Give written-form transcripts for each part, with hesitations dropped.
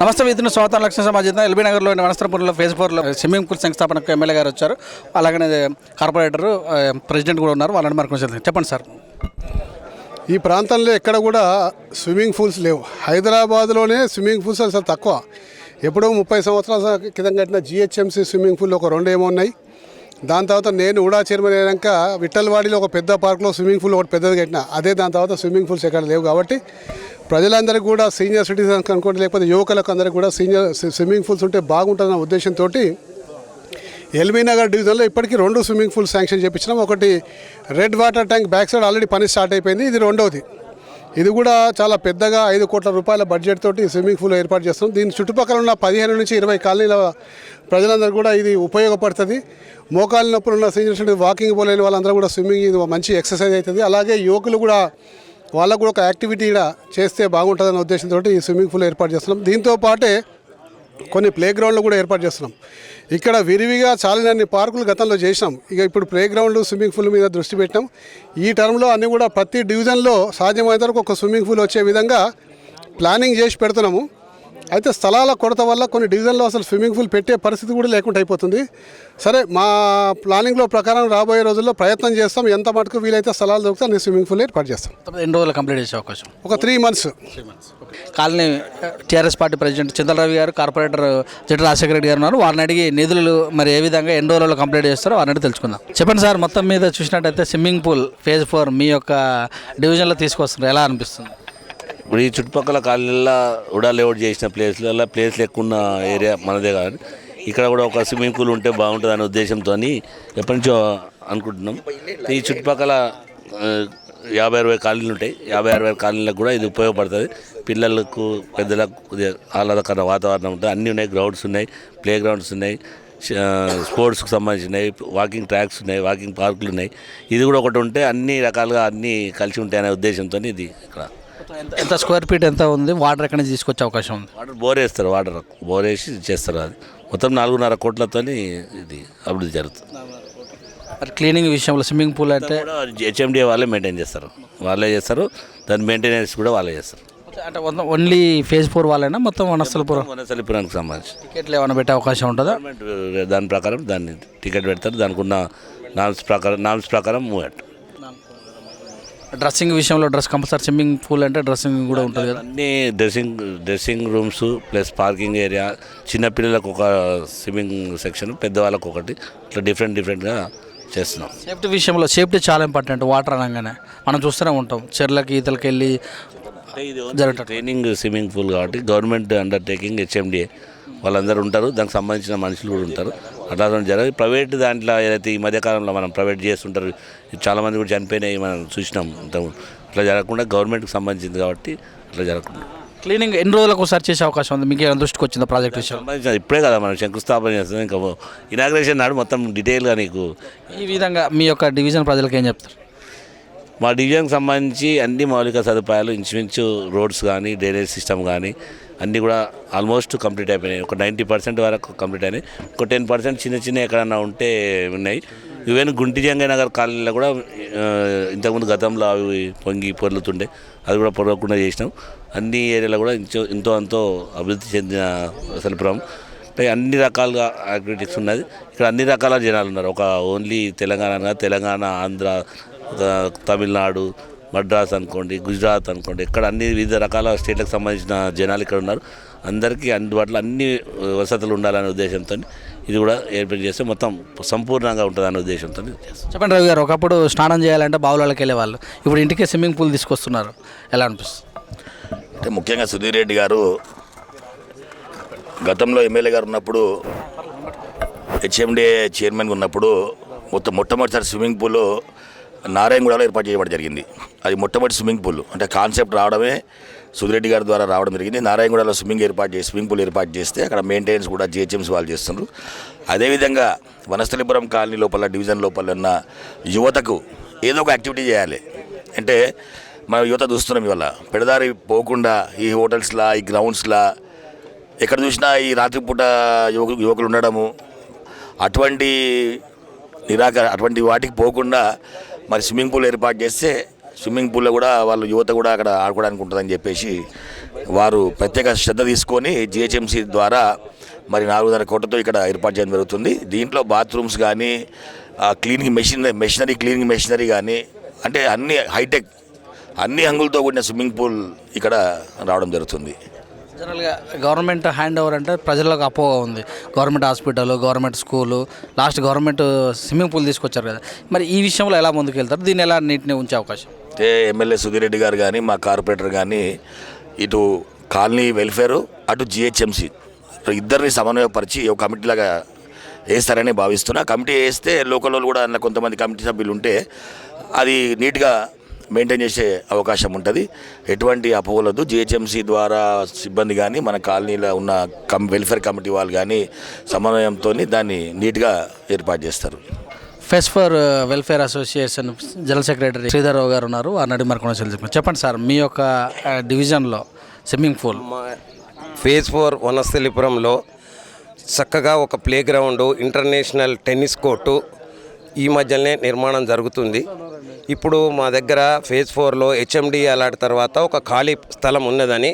నమస్తే మిత్రులు, స్వాగతం. లక్ష్మీ సమాజం ఎల్బీ నగర్లోని వనస్థలపురంలో ఫేజ్ 4లో స్విమ్మింగ్ పూల్ సంస్థాపనకు ఎమ్మెల్యే గారు వచ్చారు. అలాగనే కార్పొరేటర్ ప్రెసిడెంట్ కూడా ఉన్నారు. వాళ్ళని మరి కొంచెం చెప్పండి సార్. ఈ ప్రాంతంలో ఎక్కడ కూడా స్విమ్మింగ్ పూల్స్ లేవు. హైదరాబాద్లోనే స్విమ్మింగ్ పూల్స్ అసలు తక్కువ. ఎప్పుడో 30 సంవత్సరాల క్రితం కట్టిన జిహెచ్ఎంసీ స్విమ్మింగ్ పూల్ ఒక 2 ఏమో ఉన్నాయి. దాని తర్వాత నేను కూడా చైర్మన్ అయినాక విఠల్వాడిలో ఒక పెద్ద పార్క్లో స్విమ్మింగ్ పూల్ ఒకటి పెద్దది కట్టిన. అదే దాని తర్వాత స్విమ్మింగ్ పూల్స్ ఎక్కడ లేవు. కాబట్టి ప్రజలందరికీ కూడా సీనియర్ సిటిజన్స్ అనుకోండి, లేకపోతే యువకులకు అందరికీ కూడా స్విమ్మింగ్ పూల్స్ ఉంటే బాగుంటుందన్న ఉద్దేశంతో ఎల్బీ నగర్ డివిజన్లో ఇప్పటికీ 2 స్విమ్మింగ్ పూల్స్ శాంక్షన్ చేయించినాం. ఒకటి red water tank back side already పని స్టార్ట్ అయిపోయింది. ఇది రెండవది. ఇది కూడా చాలా పెద్దగా 5 కోట్ల రూపాయల బడ్జెట్ తోటి స్విమ్మింగ్ పూల్ ఏర్పాటు చేస్తాం. దీని చుట్టుపక్కల ఉన్న 15 నుంచి 20 కాలనీల ప్రజలందరూ కూడా ఇది ఉపయోగపడుతుంది. మోకాలు నొప్పులు ఉన్న సీనియర్ సిటిజన్, వాకింగ్ పోలేని వాళ్ళందరూ కూడా స్విమ్మింగ్ ఇది మంచి ఎక్సర్సైజ్ అవుతుంది. అలాగే యువకులు కూడా వాళ్ళకు కూడా ఒక యాక్టివిటీ చేస్తే బాగుంటుందన్న ఉద్దేశంతో ఈ స్విమ్మింగ్ పూల్ ఏర్పాటు చేస్తున్నాం. దీంతో పాటే కొన్ని ప్లే గ్రౌండ్లు కూడా ఏర్పాటు చేస్తున్నాం. ఇక్కడ విరివిగా చాలాన్ని పార్కులు గతంలో చేసినాం. ఇప్పుడు ప్లే గ్రౌండ్, స్విమ్మింగ్ పూల్ మీద దృష్టి పెట్టినాం. ఈ టర్మ్లో అన్నీ కూడా ప్రతి డివిజన్లో సాధ్యమైనంత వరకు ఒక స్విమ్మింగ్ పూల్ వచ్చే విధంగా ప్లానింగ్ చేసి పెడుతున్నాము. అయితే స్థలాల కొరత వల్ల కొన్ని డివిజన్లో అసలు స్విమ్మింగ్ పూల్ పెట్టే పరిస్థితి కూడా లేకుండా అయిపోతుంది. సరే, మా ప్లానింగ్లో ప్రకారం రాబోయే రోజుల్లో ప్రయత్నం చేస్తాం. ఎంత మటుకు వీలైతే స్థలాలు దొరికితే అన్ని స్విమ్మింగ్ పూల్ ఏర్పాటు చేస్తాం. ఎన్ని రోజులు కంప్లీట్ చేసే అవకాశం? ఒక 3 months. Colony TRS party president Chintalaravi garu, corporator జడ్డి Rajasekhara Reddy గారు ఉన్నారు. వారిని అడిగి నిధులు మరి ఏ విధంగా ఎన్ని రోజుల్లో కంప్లీట్ చేస్తారో వారిని అడిగి తెలుసుకుందాం. చెప్పండి సార్, మొత్తం మీద చూసినట్టయితే స్విమ్మింగ్ పూల్ ఫేజ్ 4 మీ యొక్క డివిజన్లో తీసుకొస్తున్నారు, ఎలా అనిపిస్తుంది? ఇప్పుడు ఈ చుట్టుపక్కల కాలనీల్లో ఉడా లేఅవుట్ చేసిన ప్లేస్లలో ప్లేస్లు ఎక్కువ ఉన్న ఏరియా మనదే కాదు. ఇక్కడ కూడా ఒక స్విమ్మింగ్ పూల్ ఉంటే బాగుంటుంది అనే ఉద్దేశంతో ఎప్పటి నుంచో అనుకుంటున్నాం. ఈ చుట్టుపక్కల 50-60 కాలనీలు ఉంటాయి. 50-60 కాలనీలకు కూడా ఇది ఉపయోగపడుతుంది. పిల్లలకు, పెద్దలకు కొద్దిగా ఆహ్లాదకర వాతావరణం ఉంటుంది. అన్నీ ఉన్నాయి. గ్రౌండ్స్ ఉన్నాయి, ప్లే గ్రౌండ్స్ ఉన్నాయి, స్పోర్ట్స్కి సంబంధించినవి, వాకింగ్ ట్రాక్స్ ఉన్నాయి, వాకింగ్ పార్కులు ఉన్నాయి. ఇది కూడా ఒకటి ఉంటే అన్ని రకాలుగా అన్నీ కలిసి ఉంటాయి అనే ఉద్దేశంతో ఇది ఇక్కడ. ఎంత స్క్వేర్ ఫీట్ ఎంత ఉంది? వాటర్ ఎక్కడి నుంచి తీసుకొచ్చే అవకాశం ఉంది? వాటర్ బోర్ వేసి చేస్తారు. అది మొత్తం 4.5 కోట్లతో ఇది అభివృద్ధి జరుగుతుంది. మరి క్లీనింగ్ విషయంలో స్విమ్మింగ్ పూల్ అంటే హెచ్ఎండిఏ వాళ్ళే మెయింటైన్ చేస్తారు. దాని మెయింటెనెన్స్ కూడా వాళ్ళే చేస్తారు. అంటే ఓన్లీ ఫేజ్ 4 వాళ్ళైనా మొత్తం వనస్థలిపురానికి సంబంధించి టికెట్లు ఏమైనా పెట్టే అవకాశం ఉంటుందా? దాని ప్రకారం దాన్ని టికెట్ పెడతారు. దానికి ఉన్న నామ్స్ ప్రకారం మూవ్. డ్రెస్సింగ్ విషయంలో కంపల్సరీ స్విమ్మింగ్ పూల్ అంటే డ్రెస్సింగ్ కూడా ఉంటుంది కదా? అన్నీ dressing rooms plus parking area, చిన్నపిల్లలకు ఒక స్విమ్మింగ్ సెక్షన్, పెద్దవాళ్ళకు ఒకటి, ఇట్లా డిఫరెంట్గా చేస్తున్నాం. సేఫ్టీ విషయంలో సేఫ్టీ చాలా ఇంపార్టెంట్. వాటర్ అనగానే మనం చూస్తూనే ఉంటాం, చెర్లకి ఈతలకి వెళ్ళి ట్రైనింగ్ స్విమ్మింగ్ పూల్ కాబట్టి గవర్నమెంట్ అండర్టేకింగ్, హెచ్ఎండిఏ వాళ్ళందరూ ఉంటారు. దానికి సంబంధించిన మనుషులు కూడా ఉంటారు. అట్లా జరగదు. ప్రైవేట్ దాంట్లో ఏదైతే ఈ మధ్యకాలంలో మనం ప్రైవేట్ చేస్తుంటారు, చాలామంది కూడా చనిపోయినాయి, మనం చూసినాం. అట్లా జరగకుండా గవర్నమెంట్కి సంబంధించింది కాబట్టి అట్లా జరగకుండా. క్లీనింగ్ ఎన్ని రోజులకు ఒకసారి చేసే అవకాశం ఉంది? మీకు ఏమైనా దృష్టికి వచ్చిందా ప్రాజెక్ట్ విషయం? ఇప్పుడే కదా మనం శంకుస్థాపన చేస్తుంది. ఇంకా ఇనాగ్రేషన్ నాడు మొత్తం డీటెయిల్గా నీకు ఈ విధంగా మీ యొక్క డివిజన్ ప్రజలకు ఏం చెప్తారు? మా డివిజన్కి సంబంధించి అన్ని మౌలిక సదుపాయాలు ఇంచుమించు రోడ్స్ కానీ, డ్రైనేజ్ సిస్టమ్ కానీ అన్నీ కూడా ఆల్మోస్ట్ కంప్లీట్ అయిపోయినాయి. ఒక 90% వరకు కంప్లీట్ అయినాయి. ఒక 10% చిన్న ఎక్కడన్నా ఉంటే ఉన్నాయి. ఈవెన్ గుంటి జంగయ్య కాలనీలో కూడా ఇంతకుముందు గతంలో అవి పొంగి పొర్లుతుండే, అది కూడా పొరవకుండా చేసినాం. అన్ని ఏరియాలో కూడా ఎంతో అభివృద్ధి చెందిన వనస్థలిపురం. అన్ని రకాలుగా యాక్టివిటీస్ ఉన్నది. ఇక్కడ అన్ని రకాల జనాలు ఉన్నారు. ఒక ఓన్లీ తెలంగాణ, ఆంధ్ర, తమిళనాడు, మద్రాస్ అనుకోండి, గుజరాత్ అనుకోండి, ఇక్కడ అన్ని వివిధ రకాల స్టేట్లకు సంబంధించిన జనాలు ఇక్కడ ఉన్నారు. అందరికీ అందుబాటులో అన్ని వసతులు ఉండాలనే ఉద్దేశంతో ఇది కూడా ఏర్పాటు చేస్తే మొత్తం సంపూర్ణంగా ఉంటుందనే ఉద్దేశంతో చేస్తాం. చెప్పండి రవి గారు, ఒకప్పుడు స్నానం చేయాలంటే బావులకి వెళ్ళేవాళ్ళు, ఇప్పుడు ఇంటికే స్విమ్మింగ్ పూల్ తీసుకొస్తున్నారు, ఎలా అనిపిస్తుంది? అంటే ముఖ్యంగా సుధీర్ రెడ్డి గారు గతంలో ఎమ్మెల్యే గారు ఉన్నప్పుడు, హెచ్ఎండిఏ చైర్మన్గా ఉన్నప్పుడు మొట్టమొదటిసారి స్విమ్మింగ్ పూల్ నారాయణగూడలో ఏర్పాటు చేయడం జరిగింది. అది మొట్టమొదటి స్విమ్మింగ్ పూల్. అంటే కాన్సెప్ట్ రావడమే సుధిరెడ్డి గారి ద్వారా రావడం జరిగింది. నారాయణగూడలో స్విమ్మింగ్ పూల్ ఏర్పాటు చేస్తే అక్కడ మెయింటెనెన్స్ కూడా జిహెచ్ఎంసీ వాళ్ళు చేస్తున్నారు. అదేవిధంగా వనస్థలిపురం కాలనీ లోపల, డివిజన్ లోపల ఉన్న యువతకు ఏదో ఒక యాక్టివిటీ చేయాలి. అంటే మన యువత చూస్తున్నాం ఇవాళ పెడదారి పోకుండా ఈ హోటల్స్లా, ఈ గ్రౌండ్స్లా ఎక్కడ చూసినా ఈ రాత్రిపూట యువకులు ఉండడము, అటువంటి వాటికి పోకుండా మరి స్విమ్మింగ్ పూల్ ఏర్పాటు చేస్తే స్విమ్మింగ్ పూల్లో కూడా వాళ్ళు యువత కూడా అక్కడ ఆడుకోవడానికి ఉంటుందని చెప్పేసి వారు ప్రత్యేక శ్రద్ధ తీసుకొని జిహెచ్ఎంసీ ద్వారా మరి 400 కోట్లతో ఇక్కడ ఏర్పాటు చేయడం జరుగుతుంది. దీంట్లో బాత్రూమ్స్ కానీ క్లీనింగ్ మెషినరీ కానీ అంటే అన్ని హైటెక్ అన్ని హంగులతో కూడిన స్విమ్మింగ్ పూల్ ఇక్కడ రావడం జరుగుతుంది. జనరల్గా గవర్నమెంట్ హ్యాండ్ ఓవర్ అంటే ప్రజలకు అపోహ ఉంది. Government hospital, government school, last government swimming pool తీసుకొచ్చారు కదా, మరి ఈ విషయంలో ఎలా ముందుకు వెళ్తారు? దీన్ని ఎలా నీటిని ఉంచే అవకాశం? అయితే ఎమ్మెల్యే సుధీర్ రెడ్డి గారు కానీ మా కార్పొరేటర్ కానీ ఇటు కాలనీ వెల్ఫేరు అటు జిహెచ్ఎంసీ ఇద్దరిని సమన్వయపరిచి ఒక కమిటీలాగా వేస్తారని భావిస్తున్నా. కమిటీ వేస్తే లోకల్ వాళ్ళు కూడా అందులో కొంతమంది కమిటీ సభ్యులు ఉంటే అది నీట్గా మెయింటైన్ చేసే అవకాశం ఉంటుంది. ఎటువంటి అపోహలదు. జిహెచ్ఎంసీ ద్వారా సిబ్బంది కానీ మన కాలనీలో ఉన్న వెల్ఫేర్ కమిటీ వాళ్ళు కానీ సమన్వయంతో దాన్ని నీట్గా ఏర్పాటు చేస్తారు. Phase four welfare association general secretary Sridhar Rao garu ఉన్నారు. వారిని మరికొన చెప్పండి సార్, మీ యొక్క డివిజన్లో స్విమ్మింగ్ పూల్ ఫేజ్ 4 వనస్థలిపురంలో చక్కగా ఒక play ground, international tennis court ఈ మధ్యనే నిర్మాణం జరుగుతుంది. ఇప్పుడు మా దగ్గర ఫేజ్ 4లో హెచ్ఎండి అలాంటి తర్వాత ఒక ఖాళీ స్థలం ఉన్నదని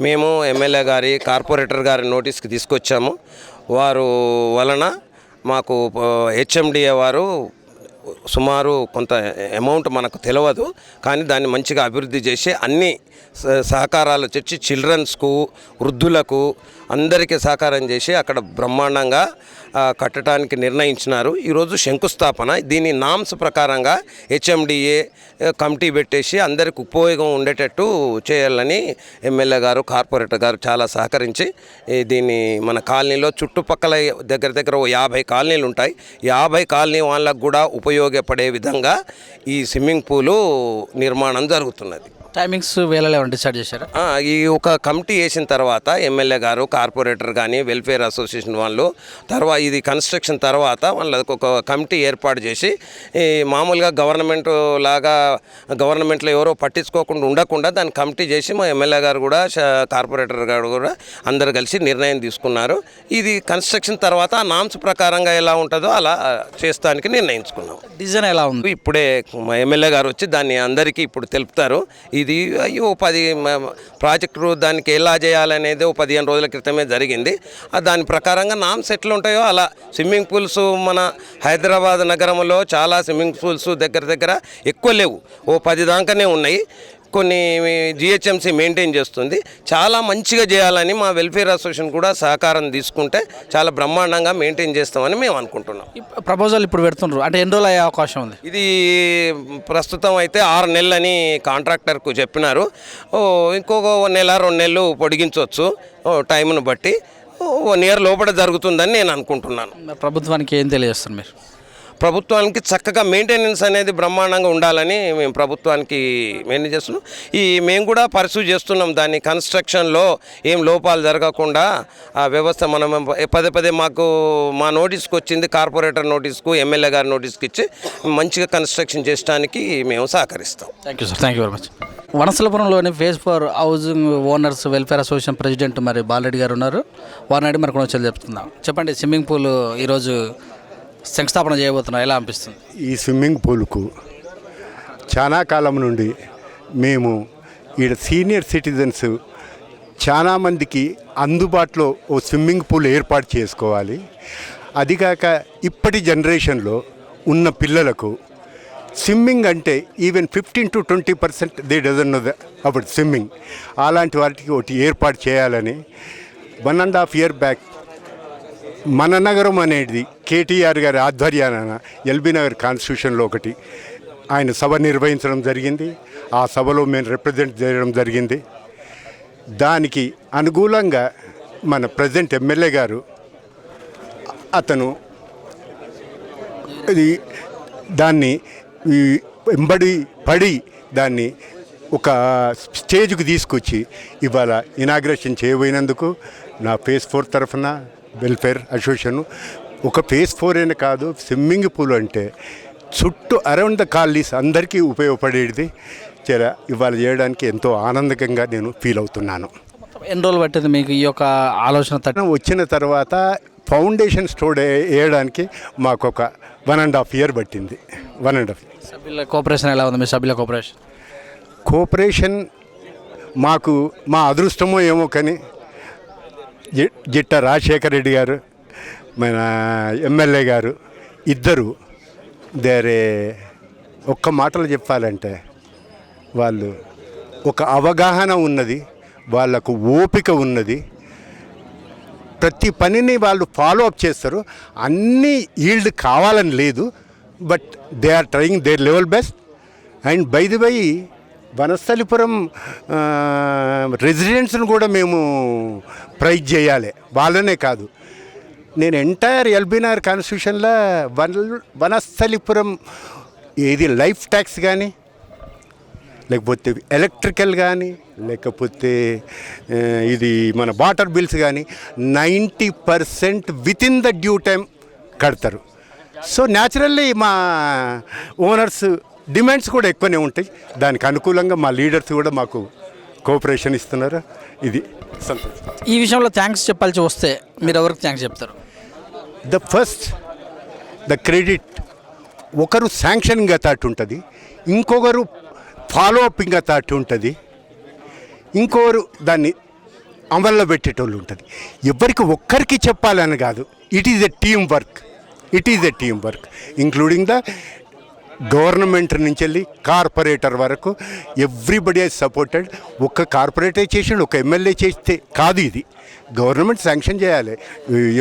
మేము ఎమ్మెల్యే గారి కార్పొరేటర్ గారి నోటీస్కి తీసుకొచ్చాము. వారు వలన మాకు హెచ్ఎండిఏ వారు సుమారు కొంత అమౌంట్ మనకు తెలియదు, కానీ దాన్ని మంచిగా అభివృద్ధి చేసి అన్ని సహకారాలు తెచ్చి చిల్డ్రన్స్కు, వృద్ధులకు అందరికీ సహకారం చేసి అక్కడ బ్రహ్మాండంగా కట్టడానికి నిర్ణయించినారు. ఈరోజు శంకుస్థాపన. దీని నామ్స్ ప్రకారంగా హెచ్ఎండిఏ కమిటీ పెట్టేసి అందరికి ఉపయోగం ఉండేటట్టు చేయాలని ఎమ్మెల్యే గారు, కార్పొరేటర్ గారు చాలా సహకరించి దీన్ని మన కాలనీలో చుట్టుపక్కల దగ్గర 50 కాలనీలు ఉంటాయి. 50 కాలనీ వాళ్ళకు కూడా ఉపయోగపడే విధంగా ఈ స్విమ్మింగ్ పూలు నిర్మాణం జరుగుతున్నది. టైమింగ్స్ వేళలో ఏమైనా డిసైడ్ చేశారా? ఈ ఒక కమిటీ వేసిన తర్వాత ఎమ్మెల్యే గారు, కార్పొరేటర్ కానీ, వెల్ఫేర్ అసోసియేషన్ వాళ్ళు తర్వాత ఇది కన్స్ట్రక్షన్ తర్వాత వాళ్ళకి ఒక కమిటీ ఏర్పాటు చేసి మామూలుగా గవర్నమెంట్లో ఎవరో పట్టించుకోకుండా ఉండకుండా దాన్ని కమిటీ చేసి మా ఎమ్మెల్యే గారు కూడా కార్పొరేటర్ గారు కూడా అందరు కలిసి నిర్ణయం తీసుకున్నారు. ఇది కన్స్ట్రక్షన్ తర్వాత ఆ నామ్స్ ప్రకారంగా ఎలా ఉంటుందో అలా చేస్తానికి నిర్ణయించుకున్నాం. డిజైన్ ఎలా ఉంది? ఇప్పుడే మా ఎమ్మెల్యే గారు వచ్చి దాన్ని అందరికీ ఇప్పుడు తెలుపుతారు. ఇది 10 ప్రాజెక్టు దానికి ఎలా చేయాలనేది 15 రోజుల క్రితమే జరిగింది. దాని ప్రకారంగా నామ్స్ ఎట్లా ఉంటాయో అలా స్విమ్మింగ్ పూల్స్ మన హైదరాబాద్ నగరంలో చాలా స్విమ్మింగ్ పూల్స్ దగ్గర ఎక్కువ లేవు, 10 దాకానే ఉన్నాయి. కొన్ని జిహెచ్ఎంసీ మెయింటైన్ చేస్తుంది. చాలా మంచిగా చేయాలని మా వెల్ఫేర్ అసోసియేషన్ కూడా సహకారం తీసుకుంటే చాలా బ్రహ్మాండంగా మెయింటైన్ చేస్తామని మేము అనుకుంటున్నాం. ప్రపోజల్ ఇప్పుడు పెడుతున్నారు అంటే ఎన్ని రోజులు అయ్యే అవకాశం ఉంది? ఇది ప్రస్తుతం అయితే 6 నెలలని కాంట్రాక్టర్కు చెప్పినారు. ఇంకొక 1 నెల 2 నెలలు పొడిగించవచ్చు టైంను బట్టి. 1 ఇయర్ లోపల జరుగుతుందని నేను అనుకుంటున్నాను. ప్రభుత్వానికి ఏం తెలియజేస్తారు మీరు? ప్రభుత్వానికి చక్కగా మెయింటెనెన్స్ అనేది బ్రహ్మాండంగా ఉండాలని మేము ప్రభుత్వానికి మెయింటైన్ చేస్తున్నాం. మేము కూడా పర్సూ చేస్తున్నాం దాన్ని. కన్స్ట్రక్షన్లో ఏం లోపాలు జరగకుండా ఆ వ్యవస్థ మనం పదే మాకు మా నోటీస్కి వచ్చింది, కార్పొరేటర్ నోటీస్కు, ఎమ్మెల్యే గారి నోటీస్కి ఇచ్చి మంచిగా కన్స్ట్రక్షన్ చేయడానికి మేము సహకరిస్తాం. Thank you sir, thank you very much. వనస్థలపురంలోని phase 4 housing owners welfare association president మరి బాలరెడ్డి గారు ఉన్నారు. వారిని అడిగి మరి కొన్ని చెప్తున్నాం. చెప్పండి, స్విమ్మింగ్ పూల్ ఈరోజు శంకుస్థాపన చేయబోతున్నారు, ఎలా అనిపిస్తుంది? ఈ స్విమ్మింగ్ పూల్కు చాలా కాలం నుండి మేము ఈడ సీనియర్ సిటిజన్స్ చాలామందికి అందుబాటులో ఓ స్విమ్మింగ్ పూల్ ఏర్పాటు చేసుకోవాలి. అదిగాక ఇప్పటి జనరేషన్లో ఉన్న పిల్లలకు స్విమ్మింగ్ అంటే even 15 to 20% they doesn't know about swimming. అలాంటి వాటికి ఒకటి ఏర్పాటు చేయాలని 1.5 year బ్యాక్ మన నగరం అనేది కేటీఆర్ గారి ఆధ్వర్యాన ఎల్బీ నగర్ కాన్స్టిట్యూషన్లో ఒకటి ఆయన సభ నిర్వహించడం జరిగింది. ఆ సభలో మేము రిప్రజెంట్ చేయడం జరిగింది. దానికి అనుకూలంగా మన ప్రెసిడెంట్ ఎమ్మెల్యే గారు అతను దాన్ని పడి దాన్ని ఒక స్టేజ్కి తీసుకొచ్చి ఇవాళ ఇనాగ్రేషన్ చేయబోయినందుకు నా ఫేజ్ 4 తరఫున వెల్ఫేర్ అసోసియేషన్ ఒక ఫేజ్ 4 అనే కాదు, స్విమ్మింగ్ పూల్ అంటే చుట్టూ అరౌండ్ ద కాలనీస్ అందరికీ ఉపయోగపడేది. ఇవాళ చేయడానికి ఎంతో ఆనందకంగా నేను ఫీల్ అవుతున్నాను. ఎన్ని రోజులు పట్టింది మీకు ఈ యొక్క ఆలోచన? వచ్చిన తర్వాత ఫౌండేషన్ స్టోర్ వేయడానికి మాకు ఒక 1.5 year పట్టింది. 1.5 year. సభ్యుల కోఆపరేషన్ ఎలా ఉంది? మీ సభ్యుల కోఆపరేషన్? కోఆపరేషన్ మాకు మా అదృష్టమో ఏమో కానీ జిట్ట రాజశేఖర రెడ్డి గారు మన ఎమ్మెల్యే గారు ఇద్దరు దేరే ఒక్క మాటలు చెప్పాలంటే వాళ్ళు ఒక అవగాహన ఉన్నది, వాళ్ళకు ఓపిక ఉన్నది, ప్రతి పనిని వాళ్ళు ఫాలో అప్ చేస్తారు. అన్నీ ఈల్డ్ కావాలని లేదు, but they are trying their level best. And by the by Vanasthalipuram రెసిడెంట్స్ని కూడా మేము ప్రైజ్ చేయాలి, వాళ్ళనే కాదు. నేను ఎంటైర్ ఎల్బీనగర్ కాన్స్టిట్యూషన్లో వనస్థలిపురం ఏది లైఫ్ ట్యాక్స్ కానీ, లేకపోతే ఎలక్ట్రికల్ కానీ, లేకపోతే ఇది మన వాటర్ బిల్స్ కానీ 90% with in the due time కడతారు. సో న్యాచురల్లీ మా ఓనర్స్ డిమాండ్స్ కూడా ఎక్కువనే ఉంటాయి. దానికి అనుకూలంగా మా లీడర్స్ కూడా మాకు కోఆపరేషన్ ఇస్తున్నారు. ఇది సంతోషం. ఈ విషయంలో థ్యాంక్స్ చెప్పాల్సి వస్తే మీరు ఎవరికి థ్యాంక్స్ చెప్తారు? ద క్రెడిట్ ఒకరు శాంక్షనింగ్ అథారిటీ ఉంటుంది, ఇంకొకరు ఫాలో అప్పింగ్ అథారిటీ ఉంటుంది, ఇంకొకరు దాన్ని అమల్లో పెట్టేటోళ్ళు ఉంటుంది. ఎవరికి ఒక్కరికి చెప్పాలని కాదు, it is a team work including the government నుంచి వెళ్ళి కార్పొరేటర్ వరకు ఎవ్రీబడి హెస్ సపోర్టెడ్. ఒక్క కార్పొరేటర్ చేసిండు, ఒక ఎమ్మెల్యే చేస్తే కాదు, ఇది గవర్నమెంట్ శాంక్షన్ చేయాలి,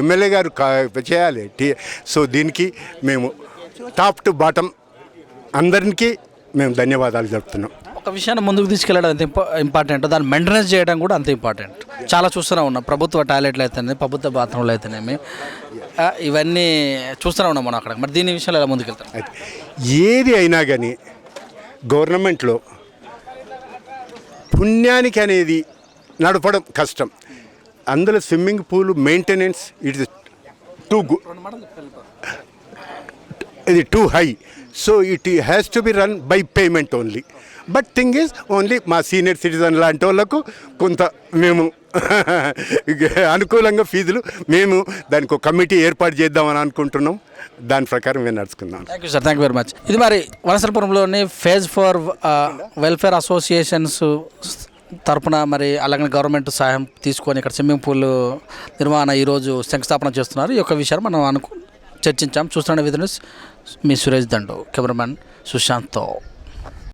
ఎమ్మెల్యే గారు చేయాలి. సో దీనికి మేము టాప్ టు బాటమ్ అందరికీ మేము ధన్యవాదాలు చెప్తున్నాం. ఒక విషయాన్ని ముందుకు తీసుకెళ్ళడం ఎంత ఇంపార్టెంట్, దాన్ని మెయింటెనెన్స్ చేయడం కూడా అంత ఇంపార్టెంట్. చాలా చూస్తూనే ఉన్నాం, ప్రభుత్వ టాయిలెట్లు అయితేనే, ప్రభుత్వ బాత్రూంలు అయితేనేమి, ఇవన్నీ చూస్తూనే ఉన్నాం మనం అక్కడ. మరి దీని విషయంలో ఎలా ముందుకెళ్తాం? ఏది అయినా కానీ గవర్నమెంట్లో పుణ్యానికి అనేది నడపడం కష్టం. అందులో swimming pool maintenance it's two high. So it has to be run by payment only. But thing is only మా సీనియర్ సిటిజన్ లాంటి వాళ్ళకు కొంత మేము అనుకూలంగా ఫీజులు మేము దానికి ఒక కమిటీ ఏర్పాటు చేద్దామని అనుకుంటున్నాం. దాని ప్రకారం మేము నడుచుకుందాం. Thank you sir, thank you very much. ఇది మరి వనస్థలిపురంలోని ఫేజ్ 4 వెల్ఫేర్ అసోసియేషన్స్ తరపున మరి అలాగే గవర్నమెంట్ సహాయం తీసుకొని ఇక్కడ స్విమ్మింగ్ పూల్ నిర్వహణ ఈరోజు శంకుస్థాపన చేస్తున్నారు. ఈ యొక్క విషయాన్ని మనం చర్చించాం. చూస్తున్న విధులు మీ సురేష్ దండు, కెమెరామెన్ సుశాంత్తో.